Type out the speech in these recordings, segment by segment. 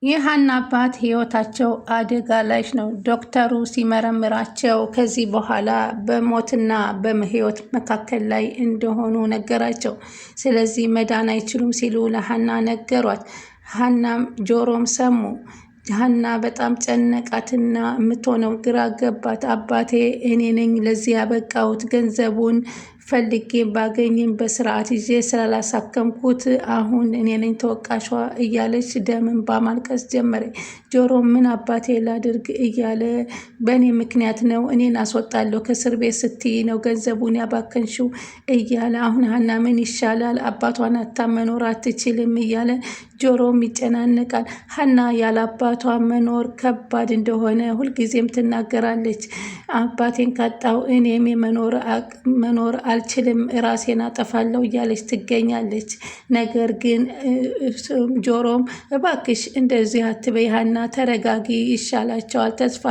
የሀና አባት ህይወታቸው አደጋ ላይ ነው። ዶክተሩ ሲመረምራቸው ከዚህ በኋላ በሞትና በህይወት መካከል ላይ እንደሆኑ ነገራቸው። ስለዚህ መዳን አይችሉም ሲሉ ለሀና ነገሯት። ሀናም ጆሮም ሰሙ። ሀና በጣም ጨነቃትና የምትሆነው ግራ ገባት። አባቴ እኔ ነኝ ለዚህ ያበቃሁት፣ ገንዘቡን ፈልጌ ባገኝም በስርዓት ይዤ ስላላሳከምኩት አሁን እኔ ነኝ ተወቃሿ እያለች ደምን በማልቀስ ጀመረ። ጆሮ ምን አባቴ ላድርግ እያለ በእኔ ምክንያት ነው፣ እኔን አስወጣለሁ ከእስር ቤት ስትይ ነው ገንዘቡን ያባከንሽው እያለ አሁን ሀና ምን ይሻላል፣ አባቷን አታ መኖር አትችልም እያለ ጆሮም ይጨናነቃል። ሀና ያለ አባቷ መኖር ከባድ እንደሆነ ሁልጊዜም ትናገራለች። አባቴን ካጣው እኔም መኖር አልችልም፣ ራሴን አጠፋለሁ እያለች ትገኛለች። ነገር ግን ጆሮም እባክሽ እንደዚህ አትበይ ሀና፣ ተረጋጊ፣ ይሻላቸዋል፣ ተስፋ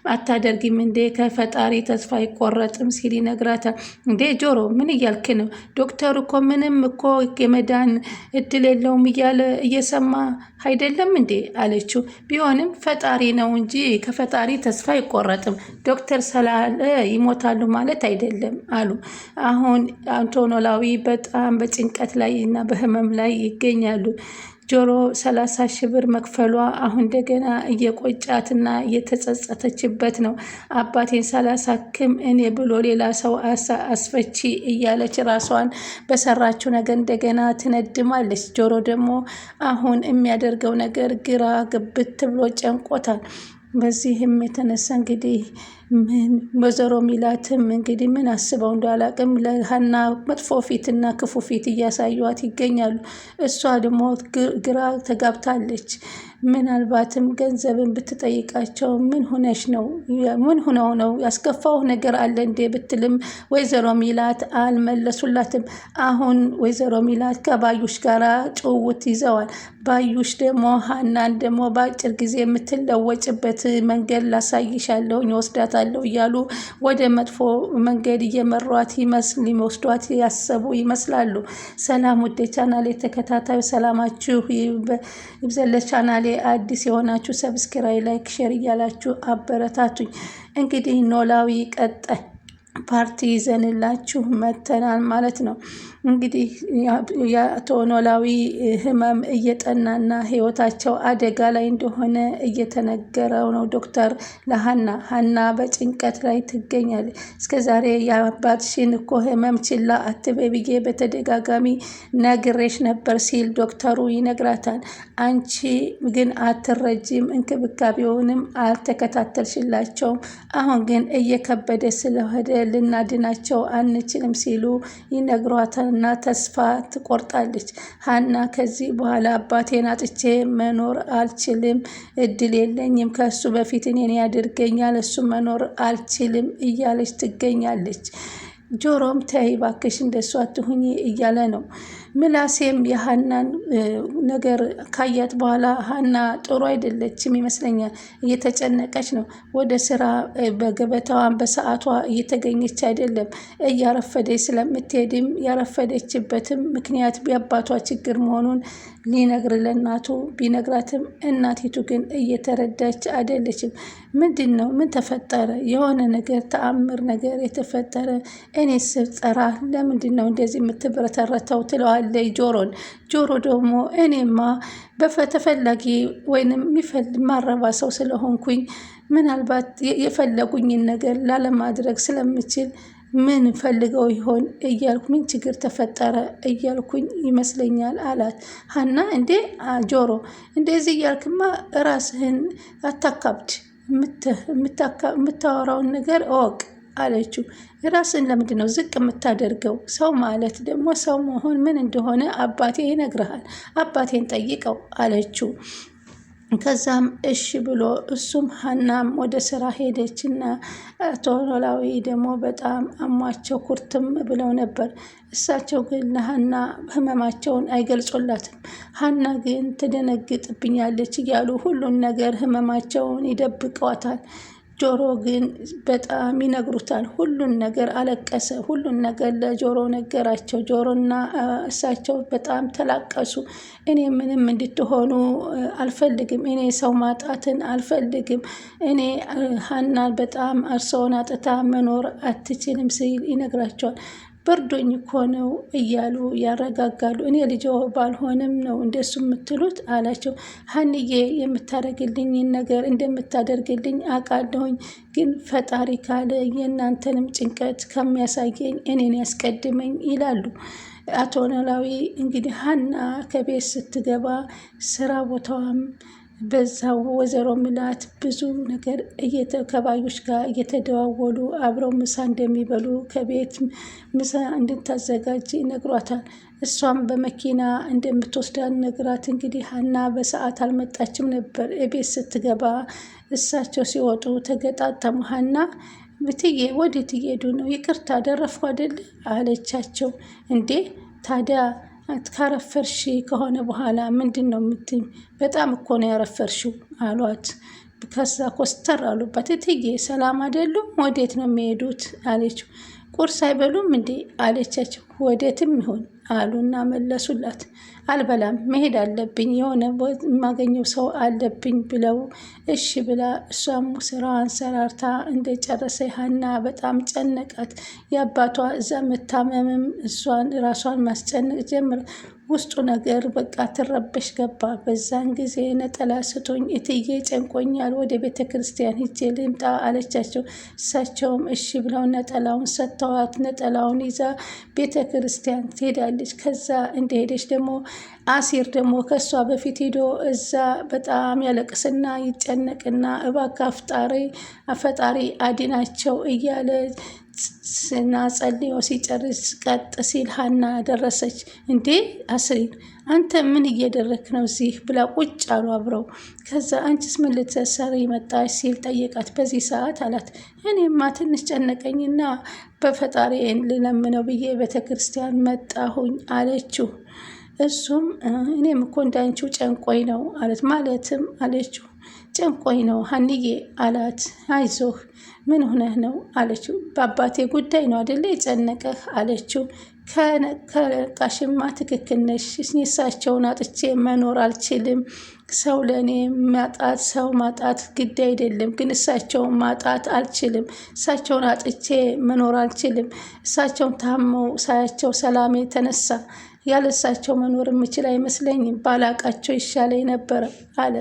አታደርጊም እንዴ? ከፈጣሪ ተስፋ አይቆረጥም ሲል ይነግራታል። እንዴ ጆሮ ምን እያልክ ነው? ዶክተሩ እኮ ምንም እኮ የመዳን እድል የለውም እያለ እየሰማ አይደለም እንዴ አለችው። ቢሆንም ፈጣሪ ነው እንጂ ከፈጣሪ ተስፋ አይቆረጥም፣ ዶክተር ስላለ ይሞታሉ ማለት አይደለም አሉ። አሁን ኖላዊ በጣም በጭንቀት ላይ እና በህመም ላይ ይገኛሉ። ጆሮ 30 ሺህ ብር መክፈሏ አሁን እንደገና እየቆጫትና እየተጸጸተችበት ነው። አባቴን ሳላሳክም እኔ ብሎ ሌላ ሰው አስፈቺ እያለች ራሷን በሰራችው ነገር እንደገና ትነድማለች። ጆሮ ደግሞ አሁን የሚያደርገው ነገር ግራ ግብት ብሎ ጨንቆታል። በዚህም የተነሳ እንግዲህ ወይዘሮ ሚላትም እንግዲህ ምን አስበው እንዳላቅም ለሀና መጥፎ ፊትና ክፉ ፊት እያሳዩት ይገኛሉ። እሷ ደግሞ ግራ ተጋብታለች። ምናልባትም ገንዘብን ብትጠይቃቸው ምን ሆነሽ ነው፣ ምን ሆነው ነው፣ ያስከፋው ነገር አለ እንዴ ብትልም ወይዘሮ ሚላት አልመለሱላትም። አሁን ወይዘሮ ሚላት ከባዩሽ ጋራ ጭውውት ይዘዋል። ባዩሽ ደግሞ ሀናን ደግሞ በአጭር ጊዜ የምትለወጭበት መንገድ ላሳይሻለሁ ይወስዳታለሁ እያሉ ወደ መጥፎ መንገድ እየመሯት ሊወስዷት ያሰቡ ይመስላሉ። ሰላም ውድ ቻናሌ ተከታታዩ ሰላማችሁ ይብዛል። ቻናሌ አዲስ የሆናችሁ ሰብስክራይብ፣ ላይክ፣ ሼር እያላችሁ አበረታቱኝ። እንግዲህ ኖላዊ ቀጣይ ፓርቲ ይዘንላችሁ መተናል ማለት ነው። እንግዲህ የአቶ ኖላዊ ህመም እየጠናና ህይወታቸው አደጋ ላይ እንደሆነ እየተነገረው ነው ዶክተር ለሀና በጭንቀት ላይ ትገኛለች። እስከዛሬ የአባትሽን እኮ ህመም ችላ አትበይ ብዬ በተደጋጋሚ ነግሬሽ ነበር ሲል ዶክተሩ ይነግራታል። አንቺ ግን አትረጂም፣ እንክብካቤውንም አልተከታተልሽላቸውም። አሁን ግን እየከበደ ስለሆነ ልናድናቸው አንችልም ሲሉ ይነግሯታል። እና ተስፋ ትቆርጣለች። ሀና ከዚህ በኋላ አባቴን አጥቼ መኖር አልችልም፣ እድል የለኝም፣ ከሱ በፊት እኔን ያድርገኛል፣ እሱ መኖር አልችልም እያለች ትገኛለች። ጆሮም ተይ እባክሽ እንደሷ አትሁኚ እያለ ነው። ምላሴም የሀናን ነገር ካያት በኋላ ሀና ጥሩ አይደለችም ይመስለኛል፣ እየተጨነቀች ነው። ወደ ስራ በገበታዋን በሰዓቷ እየተገኘች አይደለም። እያረፈደች ስለምትሄድም ያረፈደችበትም ምክንያት የአባቷ ችግር መሆኑን ሊነግር ለእናቱ ቢነግራትም እናቲቱ ግን እየተረዳች አይደለችም። ምንድን ነው? ምን ተፈጠረ? የሆነ ነገር ተአምር ነገር የተፈጠረ እኔ ስጠራ ለምንድን ነው እንደዚህ የምትበረተረተው? ትለዋለች ጆሮን። ጆሮ ደግሞ እኔማ ተፈላጊ ወይንም ማረባ ሰው ስለሆንኩኝ ምናልባት የፈለጉኝን ነገር ላለማድረግ ስለምችል ምን ፈልገው ይሆን እያልኩ ምን ችግር ተፈጠረ እያልኩኝ ይመስለኛል አላት። ሀና እንዴ ጆሮ እንደዚህ እያልክማ ራስህን አታካብድ፣ የምታወራውን ነገር እወቅ አለችው። ራስን ለምንድን ነው ዝቅ የምታደርገው? ሰው ማለት ደግሞ ሰው መሆን ምን እንደሆነ አባቴ ይነግርሃል፣ አባቴን ጠይቀው አለችው። ከዛም እሺ ብሎ እሱም ሀናም ወደ ስራ ሄደችና አቶ ኖላዊ ደግሞ በጣም አሟቸው ኩርትም ብለው ነበር። እሳቸው ግን ለሀና ህመማቸውን አይገልጹላትም። ሀና ግን ትደነግጥብኛለች እያሉ ሁሉን ነገር ህመማቸውን ይደብቀዋታል። ጆሮ ግን በጣም ይነግሩታል። ሁሉን ነገር አለቀሰ። ሁሉን ነገር ለጆሮ ነገራቸው። ጆሮና እሳቸው በጣም ተላቀሱ። እኔ ምንም እንድትሆኑ አልፈልግም። እኔ ሰው ማጣትን አልፈልግም። እኔ ሀናን በጣም እርስዎን አጥታ መኖር አትችልም ሲል ይነግራቸዋል። በርዶኝ እኮ ነው እያሉ ያረጋጋሉ። እኔ ልጆ ባልሆንም ነው እንደሱ የምትሉት አላቸው። ሀንዬ የምታደርግልኝን ነገር እንደምታደርግልኝ አውቃለሁኝ፣ ግን ፈጣሪ ካለ የእናንተንም ጭንቀት ከሚያሳየኝ እኔን ያስቀድመኝ ይላሉ። አቶ ኖላዊ እንግዲህ ሀና ከቤት ስትገባ ስራ ቦታዋም በዛው ወይዘሮ ሚላት ብዙ ነገር ከባዮች ጋር እየተደዋወሉ አብረው ምሳ እንደሚበሉ ከቤት ምሳ እንድታዘጋጅ ይነግሯታል። እሷም በመኪና እንደምትወስዳን ነግራት እንግዲህ ሀና በሰዓት አልመጣችም ነበር። ቤት ስትገባ እሳቸው ሲወጡ ተገጣጠሙ። ሀና ብትዬ ወዴት እየሄዱ ነው? ይቅርታ አደረፍኩ አይደል አለቻቸው። እንዴ ታዲያ ካረፈርሽ ከሆነ በኋላ ምንድን ነው የምትይኝ? በጣም እኮ ነው ያረፈርሽው አሏት። ከዛ ኮስተር አሉባት። እትዬ ሰላም አይደሉም? ወዴት ነው የሚሄዱት አለችው። ቁርስ አይበሉም እንዴ አለቻቸው። ወዴትም ይሆን አሉና መለሱላት። አልበላም መሄድ አለብኝ የሆነ የማገኘው ሰው አለብኝ ብለው እሺ ብላ እሷም ስራዋን ሰራርታ እንደጨረሰ ሀና በጣም ጨነቃት። የአባቷ እዛ መታመምም እሷን ራሷን ማስጨነቅ ጀምር ውስጡ ነገር በቃ ትረበሽ ገባ። በዛን ጊዜ ነጠላ ስቶኝ እትዬ ጨንቆኛል፣ ወደ ቤተ ክርስቲያን ሂጄ ልምጣ አለቻቸው። እሳቸውም እሺ ብለው ነጠላውን ሰጥተዋት ነጠላውን ይዛ ቤተ ክርስቲያን ትሄዳለች። ከዛ እንደሄደች ደግሞ አሲር ደግሞ ከእሷ በፊት ሄዶ እዛ በጣም ያለቅስና ይጨነቅና እባክህ ፈጣሪ አድናቸው እያለ እና ጸልዮ ሲጨርስ ቀጥ ሲል ሀና ደረሰች። እንዴ አስሪን አንተ ምን እየደረክ ነው እዚህ ብላ ቁጭ አሉ አብረው። ከዛ አንቺስ ምን ልትሰሪ መጣሽ ሲል ጠየቃት። በዚህ ሰዓት አላት። እኔማ ትንሽ ጨነቀኝና በፈጣሪን ልለምነው ብዬ ቤተክርስቲያን መጣሁኝ አለችው። እሱም እኔም እኮ እንዳንቺው ጨንቆኝ ነው አለት። ማለትም አለችው። ጨንቆኝ ነው ሀንዬ አላት። አይዞህ ምን ሆነህ ነው አለችው። በአባቴ ጉዳይ ነው አደለ የጨነቀህ አለችው። ከነቃሽማ ትክክል ነሽ። እሳቸውን አጥቼ መኖር አልችልም። ሰው ለእኔ ሰው ማጣት ግድ አይደለም፣ ግን እሳቸውን ማጣት አልችልም። እሳቸውን አጥቼ መኖር አልችልም። እሳቸውን ታመው ሳያቸው ሰላሜ ተነሳ። ያለሳቸው መኖር የምችል አይመስለኝም። ባላቃቸው ይሻለኝ ነበር አለ።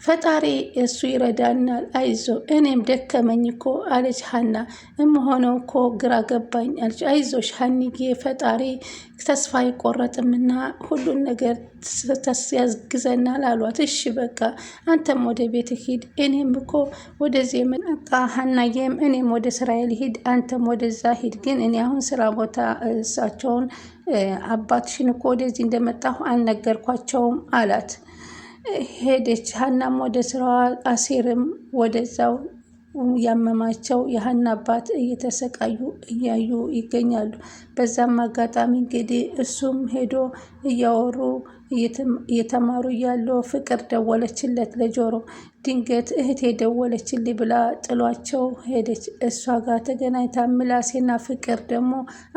ፈጣሪ እሱ ይረዳናል፣ አይዞ እኔም ደከመኝ እኮ አለች ሀና። እምሆነው እኮ ግራ ገባኝ አለች። አይዞሽ ሀኒጌ ፈጣሪ ተስፋ አይቆረጥምና ሁሉን ነገር ያግዘናል አሏት። እሺ በቃ አንተም ወደ ቤት ሂድ፣ እኔም እኮ ወደዚህ መጣ። ሀናዬም እኔም ወደ ስራዬ ልሂድ፣ አንተም ወደዛ ሂድ። ግን እኔ አሁን ስራ ቦታ እሳቸውን አባትሽን እኮ ወደዚህ እንደመጣሁ አልነገርኳቸውም አላት። ሄደች። ሀናም ወደ ስራዋ፣ አሴርም ወደዛው ያመማቸው የሀና አባት እየተሰቃዩ እያዩ ይገኛሉ። በዛም አጋጣሚ እንግዲህ እሱም ሄዶ እያወሩ እየተማሩ እያሉ ፍቅር ደወለችለት ለጆሮ። ድንገት እህቴ ደወለችልኝ ብላ ጥሏቸው ሄደች። እሷ ጋር ተገናኝታ ምላሴና ፍቅር ደግሞ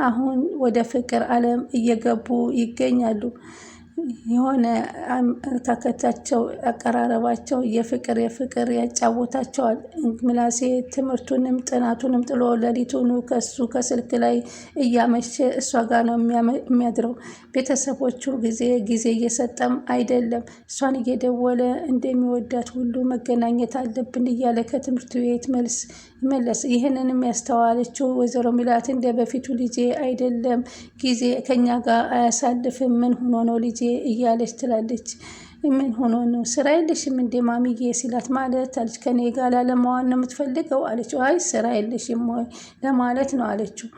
አሁን ወደ ፍቅር ዓለም እየገቡ ይገኛሉ። የሆነ አመለካከታቸው አቀራረባቸው የፍቅር ያጫወታቸዋል። ምላሴ ትምህርቱንም ጥናቱንም ጥሎ ሌሊቱን ከሱ ከስልክ ላይ እያመሸ እሷ ጋር ነው የሚያድረው። ቤተሰቦቹ ጊዜ እየሰጠም አይደለም። እሷን እየደወለ እንደሚወዳት ሁሉ መገናኘት አለብን እያለ ከትምህርት ቤት መለስ። ይህንንም ያስተዋለችው ወይዘሮ ሚላት እንደ በፊቱ ልጄ አይደለም፣ ጊዜ ከኛ ጋር አያሳልፍም፣ ምን ሆኖ ነው ልጄ እያለች ትላለች። ምን ሆኖ ነው ስራ የለሽም እንዴ ማሚዬ ሲላት፣ ማለት አለች። ከኔ ጋር ላለመዋል ነው የምትፈልገው አለችው። አይ ስራ የለሽም ወይ ለማለት ነው አለችው።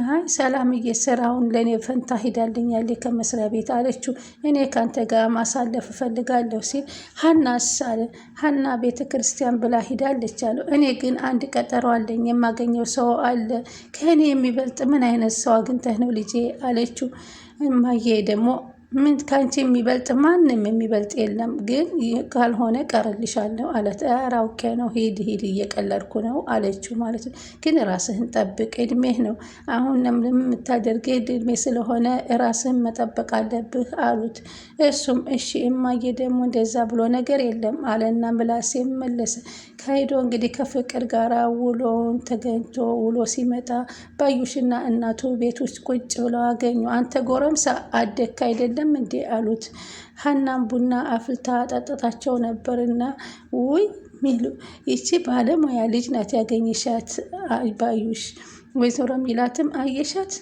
አይ ሰላምዬ ስራውን ለእኔ ፈንታ ሂዳልኛል ከመስሪያ ቤት አለችው። እኔ ካንተ ጋር ማሳለፍ እፈልጋለሁ ሲል፣ ሀናስ አለ። ሀና ቤተ ክርስቲያን ብላ ሂዳለች አለው። እኔ ግን አንድ ቀጠሮ አለኝ፣ የማገኘው ሰው አለ። ከእኔ የሚበልጥ ምን አይነት ሰው አግኝተህ ነው ልጄ አለችው። እማዬ ደግሞ ምን ካንቺ የሚበልጥ ማንም የሚበልጥ የለም፣ ግን ካልሆነ ቀርልሻለሁ አለት። ኧረ አውቄ ነው፣ ሂድ ሂድ እየቀለድኩ ነው አለችው ማለት ነው። ግን ራስህን ጠብቅ፣ እድሜህ ነው አሁን ለምለም የምታደርገ እድሜ ስለሆነ ራስህን መጠበቅ አለብህ አሉት። እሱም እሺ እማዬ ደግሞ እንደዛ ብሎ ነገር የለም አለና ምላሴ መለሰ። ከሄዶ እንግዲህ ከፍቅር ጋር ውሎውን ተገኝቶ ውሎ ሲመጣ ባዩሽና እናቱ ቤት ውስጥ ቁጭ ብለው አገኙ። አንተ ጎረምሳ አደግክ አይደለም እንዴ አሉት። ሀናም ቡና አፍልታ ጠጥታቸው ነበርና ውይ ሚሉ ይቺ ባለሙያ ልጅ ናት ያገኘሻት ባዩሽ። ወይዘሮ ሚላትም አየሻት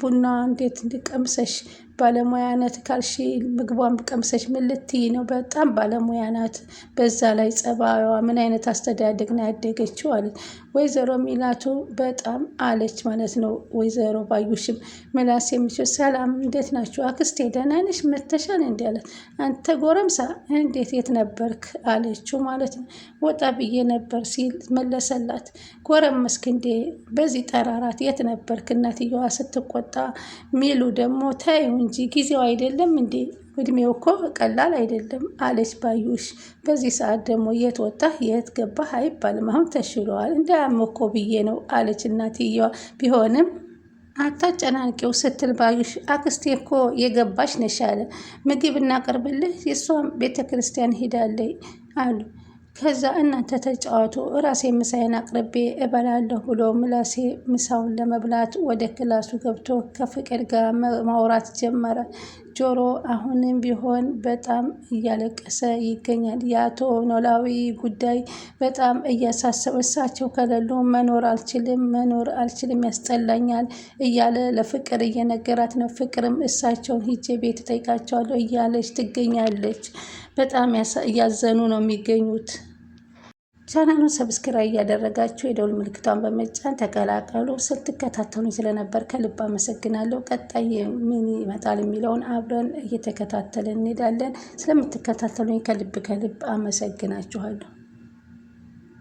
ቡና እንዴት እንድቀምሰሽ ባለሙያ ናት ካልሽ ምግቧን ቀምሰሽ ምን ልትይ ነው? በጣም ባለሙያ ናት። በዛ ላይ ጸባዩዋ ምን አይነት አስተዳደግ ነው ያደገችው አለች። ወይዘሮ ሚላቱ በጣም አለች ማለት ነው። ወይዘሮ ባዩሽም ምላስ የሚችል ሰላም እንዴት ናችሁ አክስቴ ደህና ነሽ መተሻል እንዲ አለት። አንተ ጎረምሳ እንዴት የት ነበርክ አለችው ማለት ነው። ወጣ ብዬ ነበር ሲል መለሰላት። ጎረመስክ እንዴ በዚህ ጠራራት የት ነበርክ? እናትየዋ ስትቆጣ ሚሉ ደግሞ ታዩ እንጂ ጊዜው አይደለም እንዴ እድሜው እኮ ቀላል አይደለም አለች ባዩሽ። በዚህ ሰዓት ደግሞ የት ወጣህ የት ገባህ አይባልም፣ አሁን ተሽሏል እንዳያም እኮ ብዬ ነው አለች እናትየዋ። ቢሆንም አታጨናንቂው ስትል ባዩሽ አክስቴ እኮ የገባሽ ነሽ አለ። ምግብ እናቀርብልህ የእሷም ቤተ ክርስቲያን ሄዳለይ አሉ። ከዛ እናንተ ተጫዋቱ ራሴ ምሳዬን አቅርቤ እበላለሁ ብሎ ምላሴ ምሳውን ለመብላት ወደ ክላሱ ገብቶ ከፍቅር ጋር ማውራት ጀመረ። ጆሮ አሁንም ቢሆን በጣም እያለቀሰ ይገኛል። የአቶ ኖላዊ ጉዳይ በጣም እያሳሰበ እሳቸው ከሌሉ መኖር አልችልም ያስጠላኛል እያለ ለፍቅር እየነገራት ነው። ፍቅርም እሳቸውን ሂጄ ቤት ጠይቃቸዋለሁ እያለች ትገኛለች። በጣም እያዘኑ ነው የሚገኙት። ቻናሉን ሰብስክራይብ እያደረጋችሁ የደውል ምልክቷን በመጫን ተቀላቀሉ። ስትከታተሉኝ ስለነበር ከልብ አመሰግናለሁ። ቀጣይ ምን ይመጣል የሚለውን አብረን እየተከታተልን እንሄዳለን። ስለምትከታተሉኝ ከልብ አመሰግናችኋለሁ።